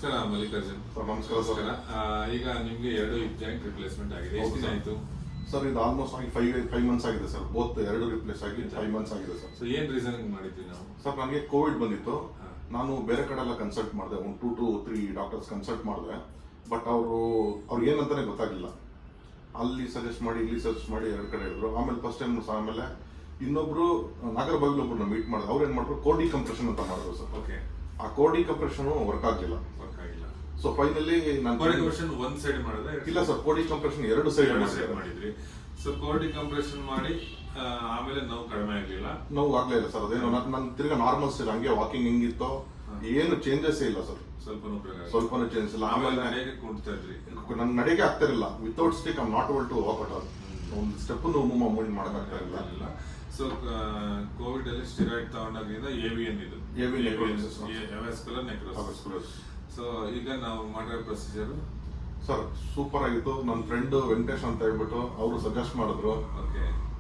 ನಮಸ್ಕಾರ ಮಲ್ಲಿಕಾರ್ಜುನ್ ಸರ್. ನಮಸ್ಕಾರ ಸರ್. ಈಗ ನಿಮಗೆ 2 ಹಿಪ್ ಜಾಯಿಂಟ್ ರಿಪ್ಲೇಸ್ಮೆಂಟ್ ಆಗಿದೆ. ಎಷ್ಟು ದಿನ ಆಯಿತು ಸರ್? ಇದು ಆಲ್ಮೋಸ್ಟ್ ಆಗಿ 5 ಮಂತ್ಸ್ ಆಗಿದೆ ಸರ್. ಬೋತ್ 2 ರಿಪ್ಲೇಸ್ ಆಗಿ 5 ಮಂತ್ಸ್ ಆಗಿದೆ ಸರ್. ಸೊ ಏನು ರೀಸನ್ ಮಾಡಿದ್ವಿ ನಾವು? ಸರ್, ನನಗೆ ಕೋವಿಡ್ ಬಂದಿತ್ತು. ನಾನು ಬೇರೆ ಕಡೆ ಎಲ್ಲ ಕನ್ಸಲ್ಟ್ ಮಾಡಿದೆ, ಒಂದು 2 to 3 ಡಾಕ್ಟರ್ಸ್ ಕನ್ಸಲ್ಟ್ ಮಾಡಿದೆ. ಬಟ್ ಅವ್ರು ಏನಂತಾನೆ ಗೊತ್ತಾಗಲಿಲ್ಲ. ಅಲ್ಲಿ ಸಜೆಸ್ಟ್ ಮಾಡಿ, ಇಲ್ಲಿ ಸಜೆಸ್ಟ್ ಮಾಡಿ 2 ಕಡೆ ಹೇಳಿದ್ರು. ಆಮೇಲೆ ಫಸ್ಟ್ ಟೈಮ್ ಆಮೇಲೆ ಇನ್ನೊಬ್ರು ನಾಗರಬಾವಿಲಿ ಒಬ್ಬರನ್ನ ಮೀಟ್ ಮಾಡಿದ್ರು. ಅವ್ರು ಏನು ಮಾಡಿದ್ರು, ಕೋಡಿ ಕಂಪ್ರೆಷನ್ ಅಂತ ಮಾಡಿದ್ರು ಸರ್. ಓಕೆ. ಆ ಕೋಡಿ ಕಂಪ್ರೆಷನ್ ವರ್ಕ್ ಆಗಲಿಲ್ಲ. ಸೊ ಫೈನಲಿ ನಾನು ಕೋಡಿ ಕಂಪ್ರೆಷನ್ ಒಂದು ಸೈಡ್ ಮಾಡಿದ್ರೆ ಇಲ್ಲ ಸರ್, ಕೋಡಿ ಕಂಪ್ರೆಷನ್ 2 ಸೈಡ್ ಮಾಡಿದ್ರಿ. ಸೊ ಕೋಡಿ ಕಂಪ್ರೆಷನ್ ಮಾಡಿ ಆಮೇಲೆ ನೋವು ಕಡಿಮೆ ಆಗಲಿಲ್ಲ. ನೋವು ಆಗ್ಲೇ ಇಲ್ಲ ಸರ್. ಅದೇನು ನನ್ನ ತಿರ್ಗಾ ನಾರ್ಮಲ್ ಸರ್, ಹಂಗೆ ವಾಕಿಂಗ್ ಹೆಂಗಿತ್ತೋ ಏನು ಚೇಂಜಸ್ ಇಲ್ಲ ಸರ್. ಸ್ವಲ್ಪನೂ ಚೇಂಜಸ್ ಇಲ್ಲ. ಆಮೇಲೆ ಕುಂಟ್ತಾ ಇದ್ರಿ, ನನ್ ನಡೆಗೆ ಆಗ್ತಿರಲಿಲ್ಲ. Without stick I not able to walk out. ಒಂದು ಸ್ಟೆಪ್ ಮೂವ್ ಮಾಡಕ್ಕಾಗ್ತಾ ಇಲ್ಲ. ಸೊ ಕೋವಿಡ್ ಅಲ್ಲಿ ಸ್ಟಿರಾಯ್ಡ್ ತಗೊಂಡಾಗಿಂದ AVN ಇದು ಅವಸ್ಕ್ಯುಲರ್ ನೆಕ್ರೋಸಿಸ್. ಸೊ ಈಗ ನಾವು ಮಾಡಿರೋ ಪ್ರೊಸೀಜರ್ ಸರ್ ಸೂಪರ್ ಆಗಿತ್ತು. ನನ್ನ ಫ್ರೆಂಡ್ ವೆಂಕಟೇಶ್ ಅಂತ ಹೇಳ್ಬಿಟ್ಟು ಅವರು ಸಜೆಸ್ಟ್ ಮಾಡಿದ್ರು.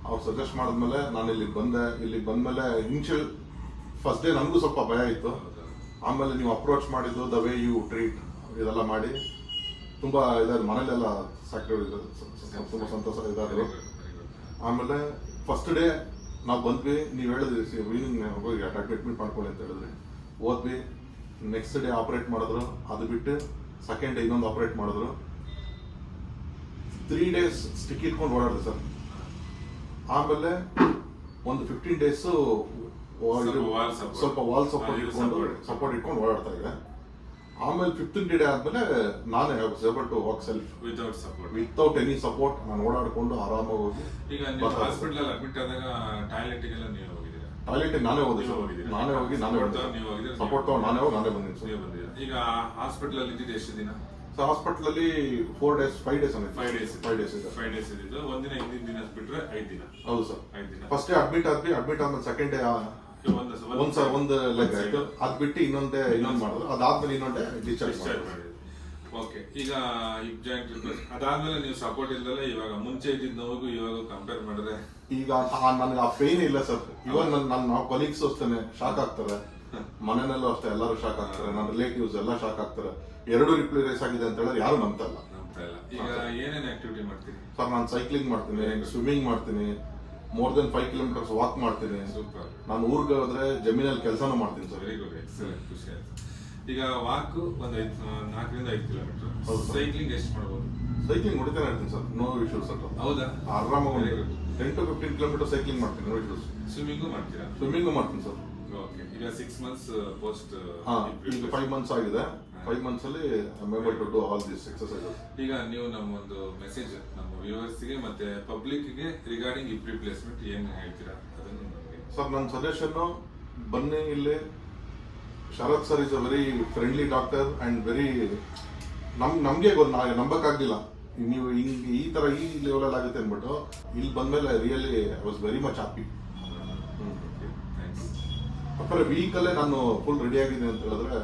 ಅವ್ರು ಸಜೆಸ್ಟ್ ಮಾಡಿದ್ಮೇಲೆ ನಾನು ಇಲ್ಲಿಗೆ ಬಂದೆ. ಇಲ್ಲಿಗೆ ಬಂದ್ಮೇಲೆ ಇನಿಷಿಯಲ್ ಫಸ್ಟ್ ಡೇ ನನಗೂ ಸ್ವಲ್ಪ ಭಯ ಇತ್ತು. ಆಮೇಲೆ ನೀವು ಅಪ್ರೋಚ್ ಮಾಡಿದ್ದು, ದ ವೇ ಯು ಟ್ರೀಟ್ ಇದೆಲ್ಲ ಮಾಡಿ ತುಂಬಾ ಇದಾದ್ರು. ಮನೇಲೆಲ್ಲ ಸಾಕಿದ್ರು, ತುಂಬಾ ಸಂತೋಷ ಇದಾದ್ರು. ಆಮೇಲೆ ಫಸ್ಟ್ ಡೇ ನಾವು ಬಂದ್ವಿ, ನೀವು ಹೇಳಿದ್ರಿ ಈವ್ನಿಂಗ್ ಹೋಗಿ ಅಡ್ಮಿಟ್ ಮಾಡ್ಕೊಳ್ಳಿ ಅಂತ ಹೇಳಿದ್ರಿ. ಹೋದ್ವಿ. ನೆಕ್ಸ್ಟ್ ಡೇ ಆಪರೇಟ್ ಮಾಡಿದ್ರು. ಅದು ಬಿಟ್ಟು ಸೆಕೆಂಡ್ ಡೇ ಇನ್ನೊಂದು ಆಪರೇಟ್ ಮಾಡಿದ್ರು. 3 days ಸ್ಟಿಕ್ ಇಟ್ಕೊಂಡು ಓಡಾಡಿದೆ ಸರ್. ಆಮೇಲೆ ಒಂದು 15 days ಸ್ವಲ್ಪ ವಾಲ್ ಸಪೋರ್ಟ್ ಇಟ್ಕೊಂಡು ಓಡಾಡ್ತಾ ಇದೆ. ಆಮೇಲೆ 15th day ಆದ್ಮೇಲೆ ನಾನೇ able to walk self without any support. ನಾನು ಓಡಾಡ್ಕೊಂಡು ಆರಾಮಾಗಿ ಹೋಗಿ. ಈಗ ಹಾಸ್ಪಿಟಲ್ ಅಡ್ಮಿಟ್ ಆದಾಗ ಟಾಯ್ಲೆಟ್ಗೆಲ್ಲ ನೀವು ಹೋಗಿದ್ದೀರಾ? ಟಾಯ್ಲೆಟ್ ನಾನೇ ಹೋಗಿ ಸಪೋರ್ಟ್ ತಗೊಂಡು ನಾನೇ ಬಂದಿದ್ದೀನಿ ಸರ್. ಈಗ ಹಾಸ್ಪಿಟಲ್ ಅಲ್ಲಿ ಇದ್ದಿದ್ದು ಎಷ್ಟು ದಿನ? ಸರ್ ಹಾಸ್ಪಿಟಲ್ ಅಲ್ಲಿ 4 days 5 days ಇದೆ. 5 days ಇದ್ದು ಒಂದಿನ ಹಿಂದಿನ ದಿನ ಬಿಟ್ರೆ 5 ದಿನ. ಹೌದು ಸರ್. 5 ದಿನ. ಫಸ್ಟ್ ಡೇ ಅಡ್ಮಿಟ್ ಆದ್ಮೇಲೆ ಸೆಕೆಂಡ್ ಡೇ ಒಂದು ಲೆಗ್ ಆಯ್ತು. ಅದ್ ಬಿಟ್ಟು ಇನ್ನೊಂದು ಮಾಡಿದ್ರು. ಅದಾದ್ಮೇಲೆ ಇನ್ನೊಂದೇ ಡಿಸ್ಚಾರ್ಜ್ ಮಾಡಿದ್ರು. ಓಕೆ. ಈಗ ಹಿಪ್ ಜಾಯಿಂಟ್ ಅದಾದ್ಮೇಲೆ ನೀವು ಸಪೋರ್ಟ್ ಇಲ್ದಲ್ಲ, ಇವಾಗ ಮುಂಚೆ ಇದ್ದಿದ್ದ ನೋವು ಇವಾಗ ಕಂಪೇರ್ ಮಾಡಿದ್ರೆ ಈಗ ನನಗೆ ಆ ಪೇನ್ ಇಲ್ಲ ಸರ್. ಇವಾಗ ನನ್ನ ಕೊಲೀಗ್ಸ್ ಅಷ್ಟೇ ಶಾಕ್ ಆಗ್ತಾರೆ, ಮನೆಯಲ್ಲೂ ಅಷ್ಟೇ ಎಲ್ಲರೂ ಶಾಕ್ ಆಗ್ತಾರೆ, ನನ್ನ ರಿಲೇಟಿವ್ಸ್ ಎಲ್ಲ ಶಾಕ್ ಆಗ್ತಾರೆ. 2 ರಿಪ್ಲೇಸ್ ಆಗಿದೆ ಅಂತ ಹೇಳಿದ್ರೆ ಯಾರು ನಂಬ್ತಾ ಇಲ್ಲ. ಈಗ ಏನೇನು ಆಕ್ಟಿವಿಟಿ ಮಾಡ್ತೀನಿ ಸರ್? ನಾನು ಸೈಕ್ಲಿಂಗ್ ಮಾಡ್ತೀನಿ, ಸ್ವಿಮ್ಮಿಂಗ್ ಮಾಡ್ತೀನಿ, more than 5 kilometers ವಾಕ್ ಮಾಡ್ತೀನಿ. ಸೂಪರ್. ನಾನು ಊರಿಗೆ ಹೋದ್ರೆ ಜಮೀನಲ್ಲಿ ಕೆಲಸನೂ ಮಾಡ್ತೀನಿ ಸರ್. ವೆರಿ ಗುಡ್, ಎಕ್ಸಲೆಂಟ್, ಖುಷಿ ಆಯ್ತು. ಈಗ ವಾಕ್ ಒಂದು 4 ರಿಂದ 5 ಕಿಲೋಮೀಟರ್. ಸೈಕ್ಲಿಂಗ್ ಎಷ್ಟು ಮಾಡ್ಬೋದು? ಸೈಕ್ಲಿಂಗ್ ಹೊಡಿತಾನೆ ಇರ್ತೀನಿ ಸರ್, ನೋ ಇಶ್ಯೂಸ್ ಸರ್. ಹೌದಾ? ಆರಾಮಾಗಿ 10 to 15 kilometers ಸೈಕ್ಲಿಂಗ್ ಮಾಡ್ತೀನಿ, ನೋ ಇಶ್ಯೂಸ್. ಸ್ವಿಮ್ಮಿಂಗು ಮಾಡ್ತೀರಾ? ಸ್ವಿಮ್ಮಿಂಗು ಮಾಡ್ತೀನಿ ಸರ್. ಓಕೆ. ಈಗ 6 months ಪೋಸ್ಟ್ ಈಗ 5 months ಆಗಿದೆ. 5 months ಅಲ್ಲಿ I am able to do all this exercises. ಈಗ ನೀವು ನಮ್ಮೊಂದು ಮೆಸೇಜ್ ನಮ್ಮ ವ್ಯೂವರ್ಸ್ಗೆ ಮತ್ತೆ ಪಬ್ಲಿಕ್ಗೆ ರಿಗಾರ್ಡಿಂಗ್ ಹಿಪ್ ರಿಪ್ಲೇಸ್ಮೆಂಟ್ ಏನು ಹೇಳ್ತೀರಾ ಅದನ್ನು? ಸರ್ ನನ್ನ ಸಜೆಷನ್, ಬನ್ನಿ ಇಲ್ಲಿ. Sharath sir is a very friendly doctor and very ನಮ್ಗೆ ನಂಬಕ್ಕಾಗ್ಲಿಲ್ಲ ನೀವು ಈ ತರ ಈ ಲೆವೆಲ್ ಆಗುತ್ತೆ ಅಂದ್ಬಿಟ್ಟು. ಇಲ್ಲಿ ಬಂದ್ಮೇಲೆ really I was very much happy. ವೀಕಲ್ಲೇ ನಾನು ಫುಲ್ ರೆಡಿ ಆಗಿದ್ದೀನಿ ಅಂತ ಹೇಳಿದ್ರೆ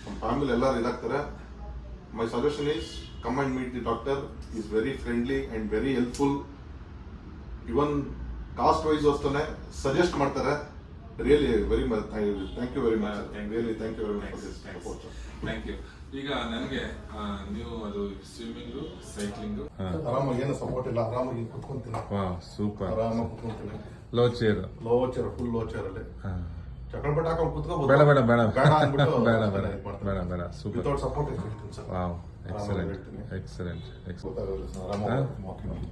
ನಮ್ಮ ಫ್ಯಾಮಿಲಿ ಎಲ್ಲರೂ ಇದಾಗ್ತಾರೆ. My suggestion is come and meet the doctor. Is very friendly and very helpful. Even cost wise ಅಷ್ಟೇ ಸಜೆಸ್ಟ್ ಮಾಡ್ತಾರೆ. Really very much thank you very much. Really thank you very much for this support. Thank you. ಈಗ ನನಗೆ ನೀವು ಅದು swimming, cycling ಆರಾಮಾಗಿ ಏನು support ಇಲ್ಲ, ಆರಾಮಾಗಿ ಕುತ್ಕೊಂತೀನಿ. ಸೂಪರ್. ಆರಾಮಾಗಿ ಕುತ್ಕೊಂತೀನಿ. Low chair full low chair ಅಲ್ಲಿ ಚಕ್ರಪಟ್ಟ ಹಾಕೊಂಡು ಕುತ್ಕೋಬಹುದು. ಬೇಡ ಸೂಪರ್. ವಿತೌಟ್ ಸಪೋರ್ಟ್ ಇರ್ತೀನಿ ಸರ್. Wow, excellent.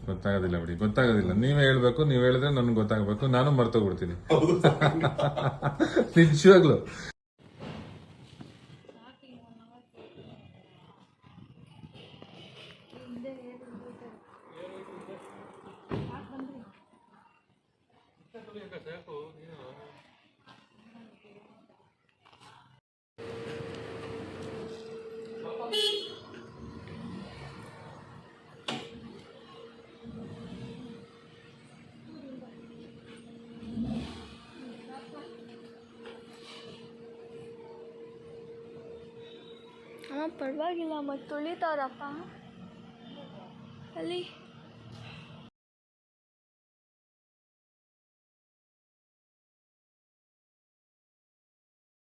ಗೊತ್ತಾಗೋದಿಲ್ಲ ಬಿಡಿ, ಗೊತ್ತಾಗೋದಿಲ್ಲ. ನೀವೇ ಹೇಳ್ಬೇಕು, ನೀವ್ ಹೇಳಿದ್ರೆ ನನ್ಗೆ ಗೊತ್ತಾಗಬೇಕು. ನಾನು ಮರ್ತೋಗ್ಬಿಡ್ತೀನಿ ನಿಜವಾಗ್ಲು. ಪರವಾಗಿಲ್ಲ, ಮತ್ತೆ ತುಳಿತಾರಪ್ಪ ಅಲ್ಲಿ.